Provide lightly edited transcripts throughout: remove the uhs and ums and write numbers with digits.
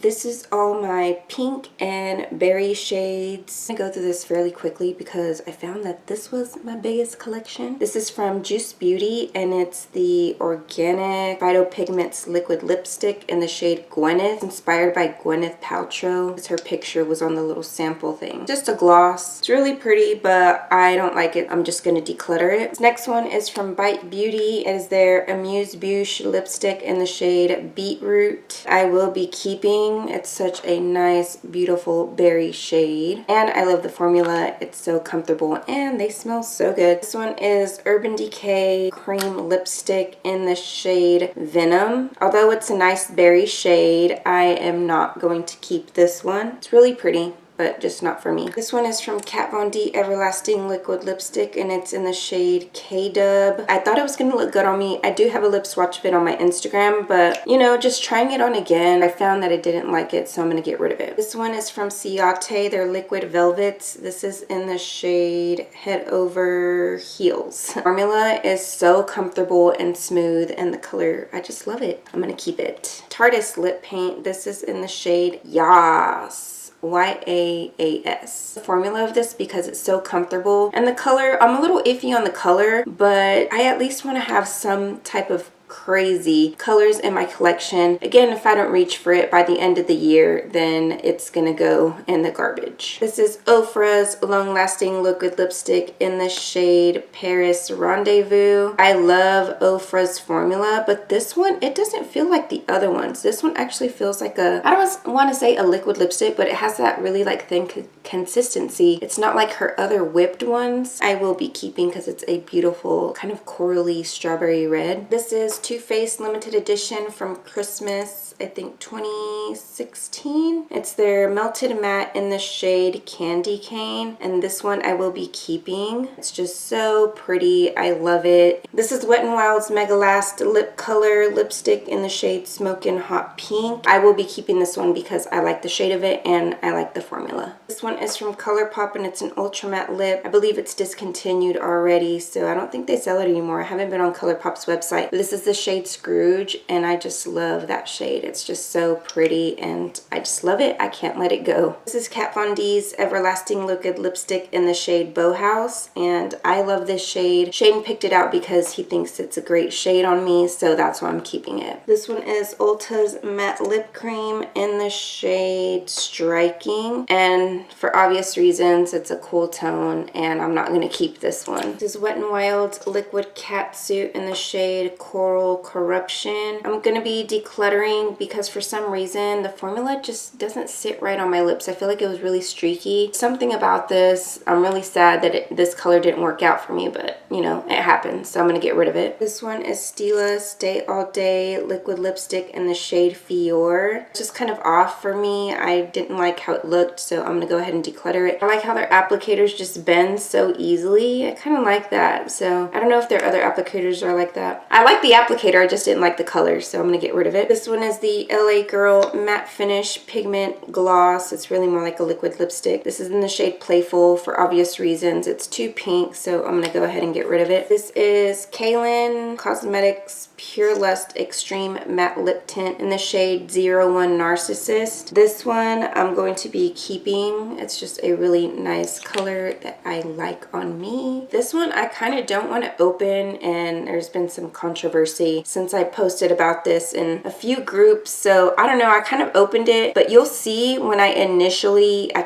this is all my pink and berry shades. I'm gonna go through this fairly quickly because I found that this was my biggest collection. This is from Juice Beauty and it's the Organic Phytopigments Liquid Lipstick in the shade Gwyneth, inspired by Gwyneth Paltrow. Her picture was on the little sample thing. Just a gloss. It's really pretty, but I don't like it. I'm just gonna declutter it. This next one is from Bite Beauty. It is their Amuse Bouche lipstick in the shade Beetroot. I will be keeping. It's such a nice, beautiful berry shade. And I love the formula. It's so comfortable and they smell so good. This one is Urban Decay Cream Lipstick in the shade Venom. Although it's a nice berry shade, I am not going to keep this one. It's really pretty, but just not for me. This one is from Kat Von D Everlasting Liquid Lipstick and it's in the shade K-Dub. I thought it was gonna look good on me. I do have a lip swatch vid on my Instagram, but you know, just trying it on again, I found that I didn't like it, so I'm gonna get rid of it. This one is from Ciate, their Liquid Velvets. This is in the shade Head Over Heels. The formula is so comfortable and smooth and the color, I just love it. I'm gonna keep it. Tarte's Lip Paint. This is in the shade Yas. YAAS. The formula of this, because it's so comfortable, and the color, I'm a little iffy on the color, but I at least want to have some type of crazy colors in my collection. Again, if I don't reach for it by the end of the year, then it's gonna go in the garbage. This is Ofra's Long Lasting Liquid Lipstick in the shade Paris Rendezvous. I love Ofra's formula, but this one, it doesn't feel like the other ones. This one actually feels like a, I don't want to say a liquid lipstick, but it has that really like thin consistency. It's not like her other whipped ones. I will be keeping because it's a beautiful kind of corally strawberry red. This is Too Faced limited edition from Christmas, I think 2016. It's their Melted Matte in the shade Candy Cane, and this one I will be keeping. It's just so pretty. I love it. This is Wet n Wild's Mega Last Lip Color lipstick in the shade Smokin' Hot Pink. I will be keeping this one because I like the shade of it and I like the formula. This one is from ColourPop and it's an ultra matte lip. I believe it's discontinued already, so I don't think they sell it anymore. I haven't been on ColourPop's website, but this is the shade Scrooge and I just love that shade. It's just so pretty and I just love it. I can't let it go. This is Kat Von D's Everlasting Liquid Lipstick in the shade Bauhaus, and I love this shade. Shaden picked it out because he thinks it's a great shade on me, so that's why I'm keeping it. This one is Ulta's Matte Lip Cream in the shade Striking, and for obvious reasons it's a cool tone and I'm not going to keep this one. This is Wet n Wild's Liquid Catsuit in the shade Coral Corruption. I'm going to be decluttering because for some reason the formula just doesn't sit right on my lips. I feel like it was really streaky. Something about this, I'm really sad that this color didn't work out for me, but you know, it happens, so I'm going to get rid of it. This one is Stila Stay All Day Liquid Lipstick in the shade Fior. It's just kind of off for me. I didn't like how it looked, so I'm going to go ahead and declutter it. I like how their applicators just bend so easily. I kind of like that, so I don't know if their other applicators are like that. I like the applicator, I just didn't like the color, so I'm going to get rid of it. This one is the LA Girl Matte Finish Pigment Gloss. It's really more like a liquid lipstick. This is in the shade Playful for obvious reasons. It's too pink, so I'm going to go ahead and get rid of it. This is Kaylin Cosmetics Pure Lust Extreme Matte Lip Tint in the shade 01 Narcissist. This one I'm going to be keeping. It's just a really nice color that I like on me. This one I kind of don't want to open, and there's been some controversy since I posted about this in a few groups, so I don't know, I kind of opened it, but you'll see when I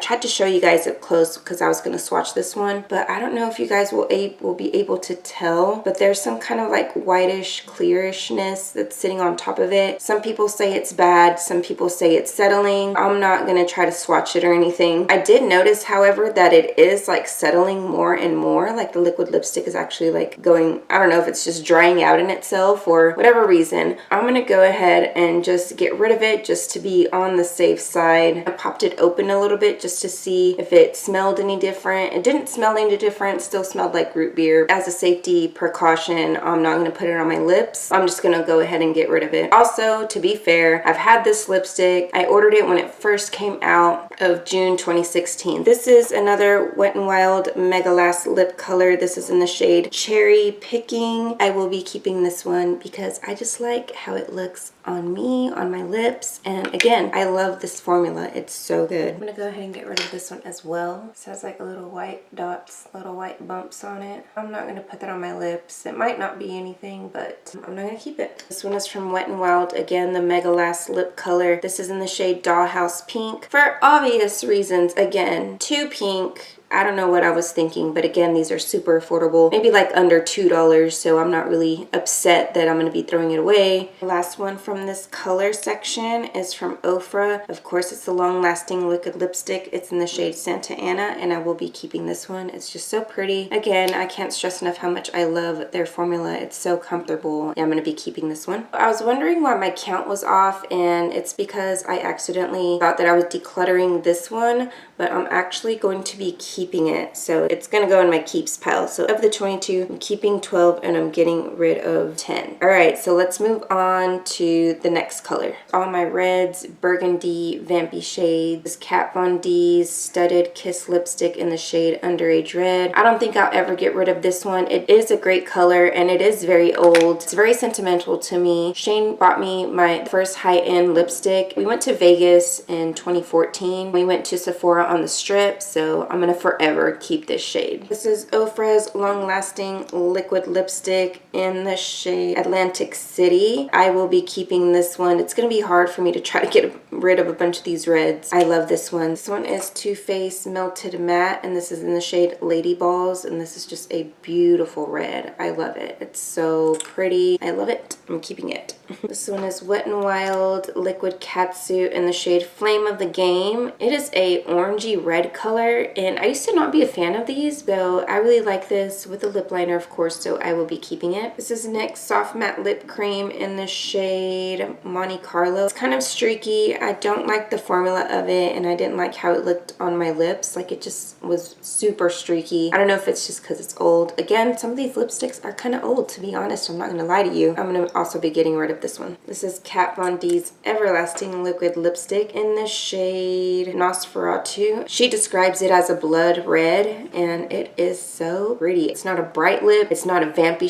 tried to show you guys up close because I was going to swatch this one, but I don't know if you guys will be able to tell, but there's some kind of like whitish clearishness that's sitting on top of it. Some people say it's bad, some people say it's settling. I'm not going to try to swatch it or anything. I did notice, however, that it is like settling more and more, like the liquid lipstick is actually like going, I don't know if it's just drying out in itself or whatever reason. I'm going to go ahead and just get rid of it just to be on the safe side. I popped it open a little bit just to see if it smelled any different. It didn't smell any different, still smelled like root beer. As a safety precaution, I'm not going to put it on my lips. I'm just going to go ahead and get rid of it. Also, to be fair, I've had this lipstick. I ordered it when it first came out of June 2016. This is another Wet n Wild Mega Last Lip Color. This is in the shade Cherry Picking. I will be keeping this one. one because I just like how it looks on me, on my lips. And again, I love this formula. It's so good. I'm gonna go ahead and get rid of this one as well. It has like a little white dots, little white bumps on it. I'm not gonna put that on my lips. It might not be anything, but I'm not gonna keep it. This one is from Wet n Wild. Again, the Mega Last lip color. This is in the shade Dollhouse Pink. For obvious reasons, again, too pink. I don't know what I was thinking, but again, these are super affordable. Maybe like under $2, so I'm not really upset that I'm going to be throwing it away. The last one from this color section is from Ofra. Of course, it's the long-lasting liquid lipstick. It's in the shade Santa Ana, and I will be keeping this one. It's just so pretty. Again, I can't stress enough how much I love their formula. It's so comfortable. Yeah, I'm going to be keeping this one. I was wondering why my count was off, and it's because I accidentally thought that I was decluttering this one, but I'm actually going to be keeping it. So it's gonna go in my keeps pile. So of the 22, I'm keeping 12 and I'm getting rid of 10. All right, so let's move on to the next color. All my reds, burgundy, vampy shades, this Kat Von D's Studded Kiss lipstick in the shade Underage Red. I don't think I'll ever get rid of this one. It is a great color and it is very old. It's very sentimental to me. Shane bought me my first high-end lipstick. We went to Vegas in 2014. We went to Sephora on the Strip, so I'm gonna forever keep this shade. This is Ofra's long-lasting liquid lipstick in the shade Atlantic City. I will be keeping this one. It's gonna be hard for me to try to get rid of a bunch of these reds. I love this one. This one is Too Faced Melted Matte, and this is in the shade Lady Balls, and this is just a beautiful red. I love it. It's so pretty. I love it. I'm keeping it. This one is Wet n Wild Liquid Catsuit in the shade Flame of the Game. It is a orangey red color, and I used to not be a fan of these, though I really like this with a lip liner, of course, so I will be keeping it. This is NYX Soft Matte Lip Cream in the shade Monte Carlo. It's kind of streaky. I don't like the formula of it, and I didn't like how it looked on my lips. Like, it just was super streaky. I don't know if it's just because it's old. Again, some of these lipsticks are kind of old, to be honest. I'm not going to lie to you. I'm going to also be getting rid of this one. This is Kat Von D's Everlasting Liquid Lipstick in the shade Nosferatu. She describes it as a blood red, and it is so pretty. It's not a bright lip. It's not a vampy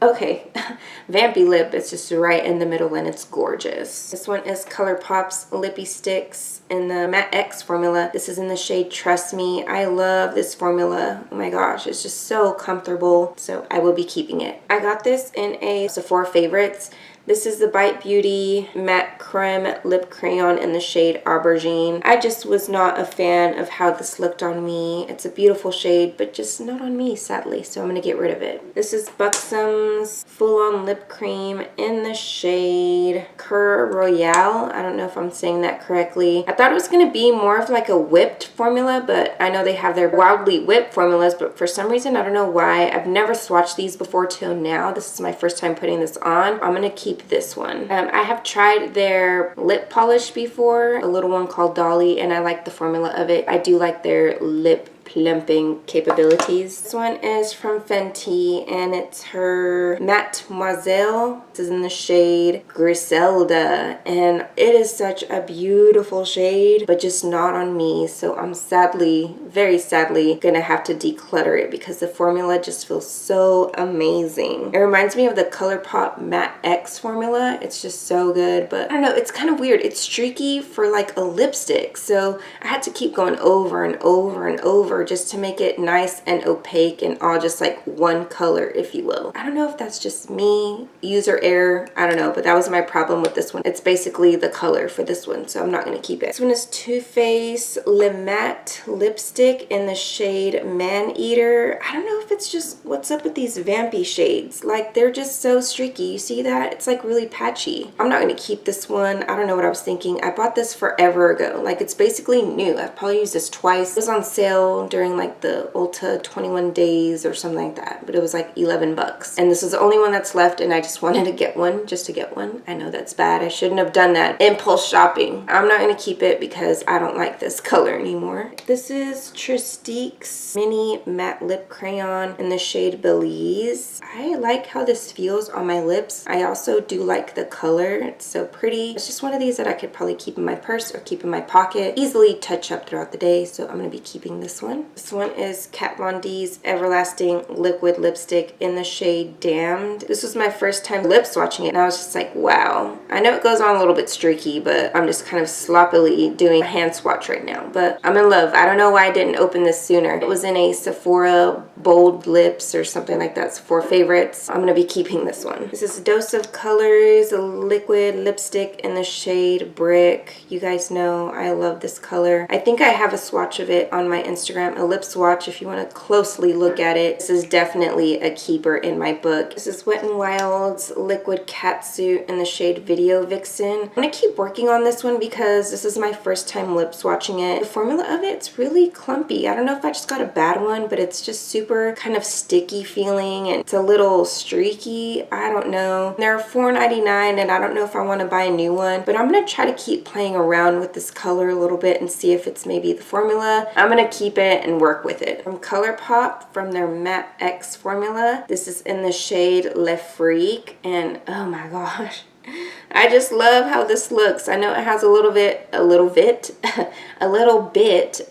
Okay, vampy lip. It's just right in the middle, and it's gorgeous. This one is ColourPop's Lippy Sticks in the Matte X formula. This is in the shade Trust Me. I love this formula. Oh my gosh, it's just so comfortable. So I will be keeping it. I got this in a Sephora Favorites. This is the Bite Beauty Matte Creme Lip Crayon in the shade Aubergine. I just was not a fan of how this looked on me. It's a beautiful shade, but just not on me, sadly, so I'm going to get rid of it. This is Buxom's Full-On Lip Cream in the shade Cur Royale. I don't know if I'm saying that correctly. I thought it was going to be more of like a whipped formula, but I know they have their wildly whipped formulas, but for some reason, I don't know why. I've never swatched these before till now. This is my first time putting this on. I'm going to keep this one. I have tried their lip polish before, a little one called Dolly, and I like the formula of it. I do like their lip plumping capabilities. This one is from Fenty, and it's her Mademoiselle. This is in the shade Griselda, and it is such a beautiful shade, but just not on me. So I'm sadly, very sadly, gonna have to declutter it because the formula just feels so amazing. It reminds me of the ColourPop Matte X formula. It's just so good, but I don't know, it's kind of weird. It's streaky for like a lipstick, so I had to keep going over and over and over just to make it nice and opaque and all just like one color, if you will. I don't know if that's just me, user error, I don't know, but that was my problem with this one. It's basically the color for this one, so I'm not going to keep it. This one is Too Faced Le Matte Lipstick in the shade Man Eater. I don't know if it's just what's up with these vampy shades. Like, they're just so streaky. You see that? It's like really patchy. I'm not going to keep this one. I don't know what I was thinking. I bought this forever ago. Like, it's basically new. I've probably used this twice. It was on sale during like the Ulta 21 days or something like that, but it was like 11 bucks, and this is the only one that's left, and I just wanted to get one just to get one. I know that's bad. I shouldn't have done that. Impulse shopping. I'm not going to keep it because I don't like this color anymore. This is Tristique's Mini Matte Lip Crayon in the shade Belize. I like how this feels on my lips. I also do like the color. It's so pretty. It's just one of these that I could probably keep in my purse or keep in my pocket, easily touch up throughout the day, so I'm going to be keeping this one. one. This one is Kat Von D's Everlasting Liquid Lipstick in the shade Damned. This was my first time lip swatching it, and I was just like, wow. I know it goes on a little bit streaky, but I'm just kind of sloppily doing a hand swatch right now. But I'm in love. I don't know why I didn't open this sooner. It was in a Sephora Bold Lips or something like that, Sephora Favorites. I'm gonna be keeping this one. This is Dose of Colors, a liquid lipstick in the shade Brick. You guys know I love this color. I think I have a swatch of it on my Instagram, a lip swatch if you want to closely look at it. This is definitely a keeper in my book. This is Wet n Wild's Liquid Catsuit in the shade Video Vixen. I'm gonna keep working on this one because this is my first time lip swatching it. The formula of it's really clumpy. I don't know if I just got a bad one, but it's just super kind of sticky feeling and it's a little streaky. I don't know. They're $4.99 and I don't know if I want to buy a new one, but I'm gonna try to keep playing around with this color a little bit and see if it's maybe the formula. I'm gonna keep it and work with it. From ColourPop, from their Matte X formula. This is in the shade Le Freak, and oh my gosh, I just love how this looks. I know it has a little bit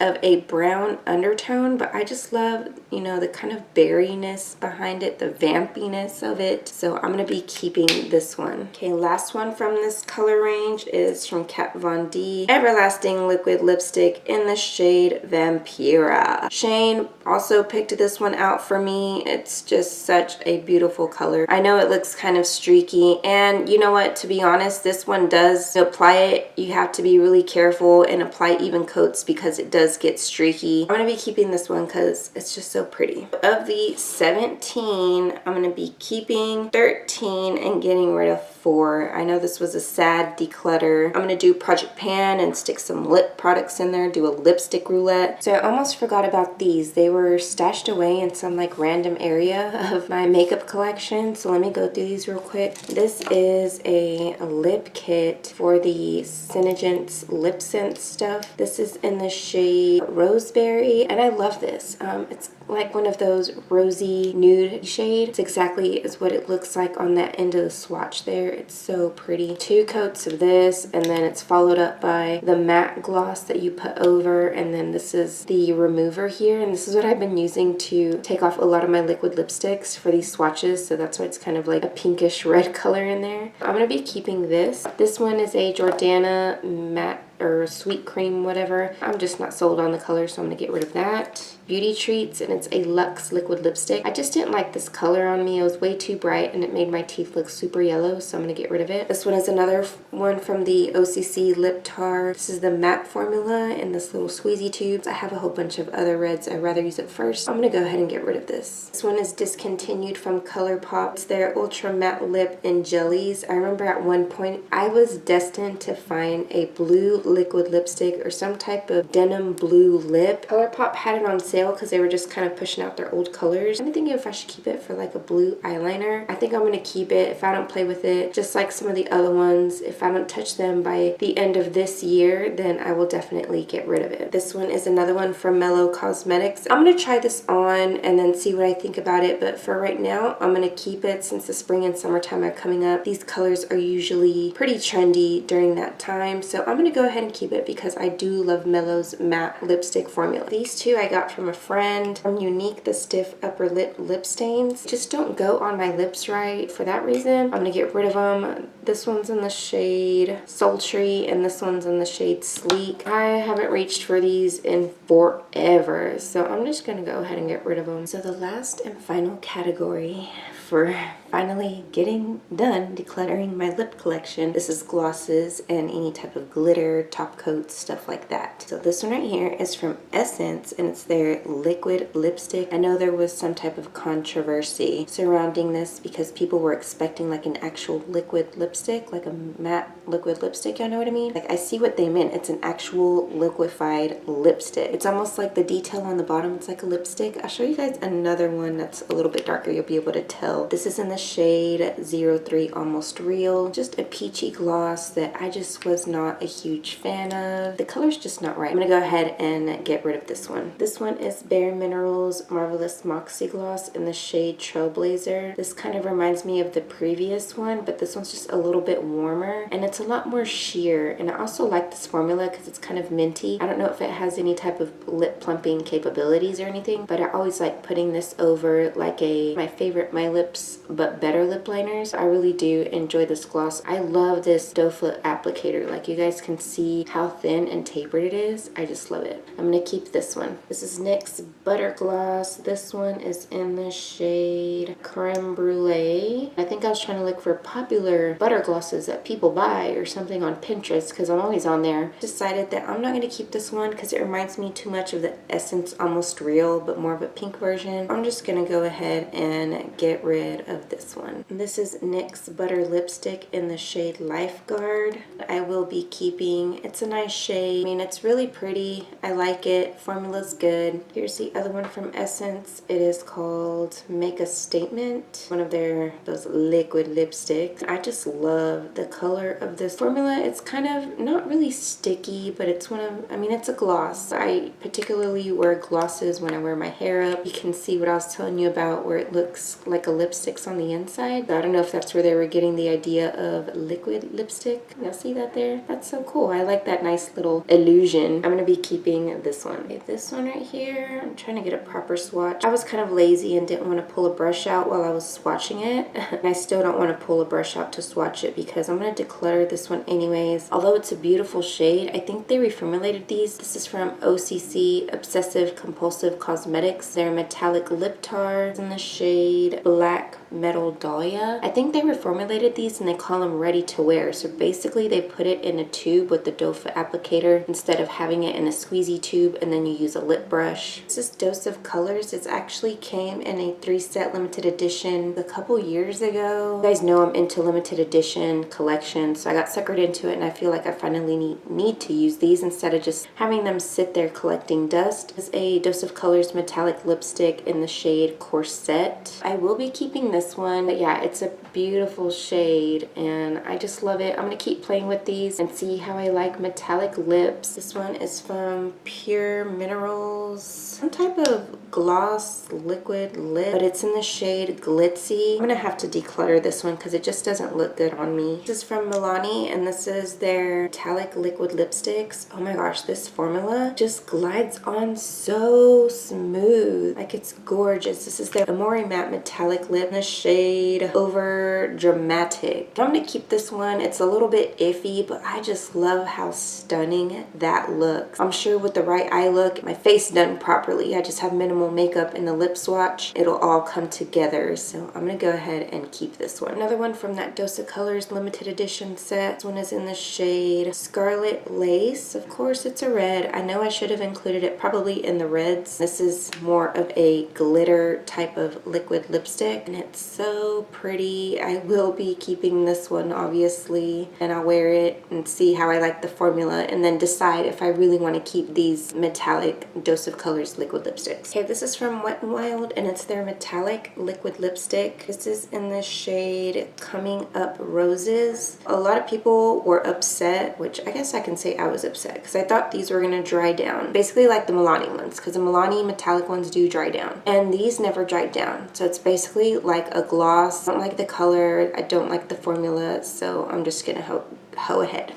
of a brown undertone, but I just love, you know, the kind of berryness behind it, the vampiness of it. So I'm gonna be keeping this one. Okay, last one from this color range is from Kat Von D, Everlasting Liquid Lipstick in the shade Vampira. Shane also picked this one out for me. It's just such a beautiful color. I know it looks kind of streaky, and you know what, to be honest, this one does, to apply it, you have to be really careful and apply even coats because it does get streaky. I'm going to be keeping this one because it's just so pretty. Of the 17, I'm going to be keeping 13 and getting rid of 4. I know this was a sad declutter. I'm going to do Project Pan and stick some lip products in there, do a lipstick roulette. So I almost forgot about these. They were stashed away in some like random area of my makeup collection. So let me go through these real quick. This is a lip kit for the Senegence lip scent stuff. This is in the shade Roseberry, and I love this. It's like one of those rosy nude shade. It's exactly as what it looks like on that end of the swatch there. It's so pretty. 2 coats of this, and then it's followed up by the matte gloss that you put over, and then this is the remover here, and this is what I've been using to take off a lot of my liquid lipsticks for these swatches, so that's why it's kind of like a pinkish red color in there. I'm gonna be keeping this. This one is a Jordana matte or sweet cream, whatever. I'm just not sold on the color, so I'm gonna get rid of that. Beauty Treats, and it's a Luxe liquid lipstick. I just didn't like this color on me. It was way too bright and it made my teeth look super yellow, so I'm gonna get rid of it. This one is another one from the OCC Lip Tar. This is the matte formula in this little squeezy tube. I have a whole bunch of other reds. I'd rather use it first. I'm gonna go ahead and get rid of this. This one is discontinued from ColourPop. It's their Ultra Matte Lip in Jellies. I remember at one point I was destined to find a blue liquid lipstick or some type of denim blue lip. ColourPop had it on sale because they were just kind of pushing out their old colors. I'm thinking if I should keep it for like a blue eyeliner. I think I'm going to keep it if I don't play with it. Just like some of the other ones, if I don't touch them by the end of this year, then I will definitely get rid of it. This one is another one from Mellow Cosmetics. I'm going to try this on and then see what I think about it, but for right now, I'm going to keep it since the spring and summertime are coming up. These colors are usually pretty trendy during that time, so I'm going to go ahead and keep it because I do love Mellow's matte lipstick formula. These two I got from a friend. From Unique, the Stiff Upper Lip Stains just don't go on my lips right. For that reason, I'm gonna get rid of them. This one's in the shade Sultry and this one's in the shade Sleek. I haven't reached for these in forever, so I'm just gonna go ahead and get rid of them. So the last and final category for finally getting done decluttering my lip collection. This is glosses and any type of glitter, top coats, stuff like that. So this one right here is from Essence and it's their liquid lipstick. I know there was some type of controversy surrounding this because people were expecting like an actual liquid lipstick, like a matte liquid lipstick, y'all know what I mean? Like I see what they meant. It's an actual liquefied lipstick. It's almost like the detail on the bottom, it's like a lipstick. I'll show you guys another one that's a little bit darker. You'll be able to tell well. This is in the shade 03 Almost Real. Just a peachy gloss that I just was not a huge fan of. The color's just not right. I'm gonna go ahead and get rid of this one. This one is Bare Minerals Marvelous Moxie Gloss in the shade Trailblazer. This kind of reminds me of the previous one, but this one's just a little bit warmer and it's a lot more sheer. And I also like this formula because it's kind of minty. I don't know if it has any type of lip plumping capabilities or anything, but I always like putting this over like my favorite My Lips but Better lip liners. I really do enjoy this gloss. I love this doe foot applicator. Like, you guys can see how thin and tapered it is. I just love it. I'm gonna keep this one. This is NYX Butter Gloss. This one is in the shade Creme Brulee. I think I was trying to look for popular butter glosses that people buy or something on Pinterest because I'm always on there. Decided that I'm not gonna keep this one because it reminds me too much of the Essence Almost Real, but more of a pink version. I'm just gonna go ahead and get rid of this one. This is NYX Butter Lipstick in the shade Lifeguard. I will be keeping. It's a nice shade. I mean, it's really pretty. I like it. Formula's good. Here's the other one from Essence. It is called Make a Statement. One of those liquid lipsticks. I just love the color of this formula. It's kind of not really sticky, but it's it's a gloss. I particularly wear glosses when I wear my hair up. You can see what I was telling you about where it looks like a lipstick's on the inside. I don't know if that's where they were getting the idea of liquid lipstick. Y'all see that there? That's so cool. I like that nice little illusion. I'm gonna be keeping this one. Okay, this one right here. I'm trying to get a proper swatch. I was kind of lazy and didn't want to pull a brush out while I was swatching it. And I still don't want to pull a brush out to swatch it because I'm gonna declutter this one anyways. Although it's a beautiful shade, I think they reformulated these. This is from OCC Obsessive Compulsive Cosmetics. They're metallic lip tars in the shade Black Metal Dahlia. I think they reformulated these and they call them ready to wear. So basically they put it in a tube with the doe foot applicator instead of having it in a squeezy tube and then you use a lip brush. This is Dose of Colors. It actually came in a 3-set limited edition a couple years ago. You guys know I'm into limited edition collections, so I got suckered into it and I feel like I finally need to use these instead of just having them sit there collecting dust. This is a Dose of Colors metallic lipstick in the shade Corset. I will be keeping this one, but yeah, it's a beautiful shade and I just love it. I'm gonna keep playing with these and see how I like metallic lips. This one is from Pure Minerals, some type of gloss liquid lip, but it's in the shade Glitzy. I'm gonna have to declutter this one because it just doesn't look good on me. This is from Milani and this is their metallic liquid lipsticks. Oh my gosh, this formula just glides on so smooth. Like, it's gorgeous. This is their Amore Matte Metallic Lip in the shade Over Dramatic. I'm gonna keep this one. It's a little bit iffy, but I just love how stunning that looks. I'm sure with the right eye look, my face done properly, I just have minimal makeup in the lip swatch, it'll all come together. So I'm gonna go ahead and keep this one. Another one from that Dose of Colors limited edition set. This one is in the shade Scarlet Lace. Of course, it's a red. I know I should have included it probably in the reds. This is more of a glitter type of liquid lipstick and it's so pretty. I will be keeping this one obviously and I'll wear it and see how I like the formula and then decide if I really want to keep these metallic Dose of Colors liquid lipsticks. Okay, this is from Wet n Wild and it's their metallic liquid lipstick. This is in the shade Coming Up Roses. A lot of people were upset, which I guess I can say I was upset because I thought these were gonna dry down. Basically like the Milani ones, because the Milani metallic ones do dry down and these never dried down. So it's basically like a gloss. I don't like the color, I don't like the formula, so I'm just gonna hoe ahead.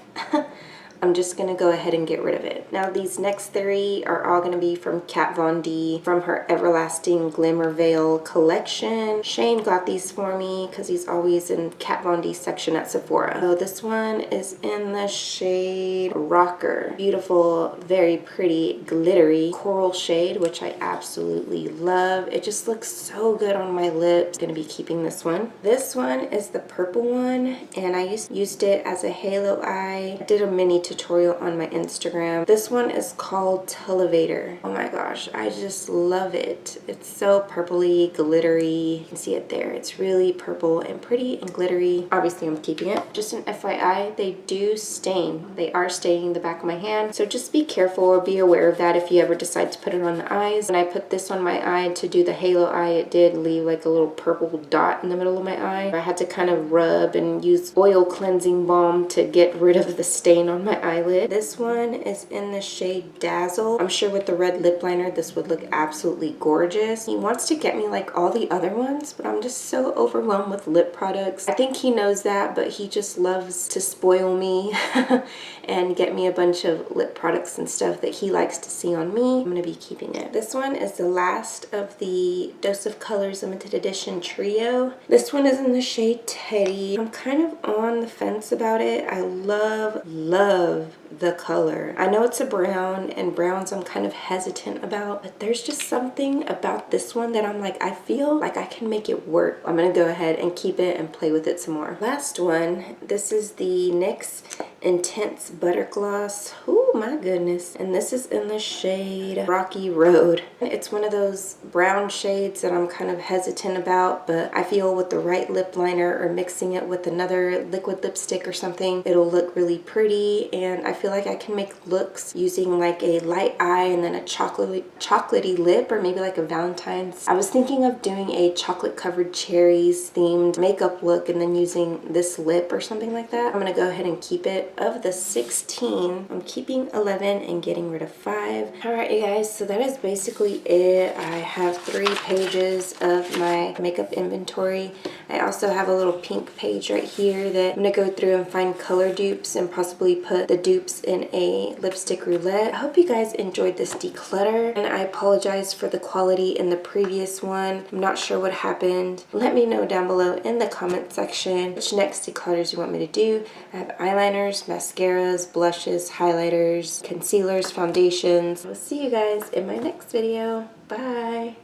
I'm just gonna go ahead and get rid of it. Now these next 3 are all gonna be from Kat Von D from her Everlasting Glimmer Veil collection. Shane got these for me because he's always in Kat Von D section at Sephora. So this one is in the shade Rocker. Beautiful, very pretty, glittery coral shade, which I absolutely love. It just looks so good on my lips. Gonna be keeping this one. This one is the purple one and I used it as a halo eye. I did a mini tutorial tutorial on my Instagram. This one is called Televator. Oh my gosh, I just love it. It's so purpley, glittery. You can see it there. It's really purple and pretty and glittery. Obviously, I'm keeping it. Just an FYI, they do stain. They are staining the back of my hand. So just be careful or be aware of that if you ever decide to put it on the eyes. When I put this on my eye to do the halo eye, it did leave like a little purple dot in the middle of my eye. I had to kind of rub and use oil cleansing balm to get rid of the stain on my eyelid. This one is in the shade Dazzle. I'm sure with the red lip liner, this would look absolutely gorgeous. He wants to get me like all the other ones, but I'm just so overwhelmed with lip products. I think he knows that, but he just loves to spoil me and get me a bunch of lip products and stuff that he likes to see on me. I'm gonna be keeping it. This one is the last of the Dose of Colors limited edition trio. This one is in the shade Teddy. I'm kind of on the fence about it. I love the color. I know it's a brown, and browns I'm kind of hesitant about, but there's just something about this one that I'm like, I feel like I can make it work. I'm gonna go ahead and keep it and play with it some more. Last one, this is the NYX Intense Butter Gloss. Oh my goodness. And this is in the shade Rocky Road. It's one of those brown shades that I'm kind of hesitant about, but I feel with the right lip liner or mixing it with another liquid lipstick or something, it'll look really pretty. And I feel like I can make looks using like a light eye and then a chocolatey lip, or maybe like a Valentine's. I was thinking of doing a chocolate covered cherries themed makeup look and then using this lip or something like that. I'm gonna go ahead and keep it. Of the 16, I'm keeping 11 and getting rid of 5. Alright you guys, so that is basically it. I have 3 pages of my makeup inventory. I also have a little pink page right here that I'm going to go through and find color dupes and possibly put the dupes in a lipstick roulette. I hope you guys enjoyed this declutter, and I apologize for the quality in the previous one. I'm not sure what happened. Let me know down below in the comment section which next declutters you want me to do. I have eyeliners, mascaras, blushes, highlighters, concealers, foundations. I'll see you guys in my next video. Bye!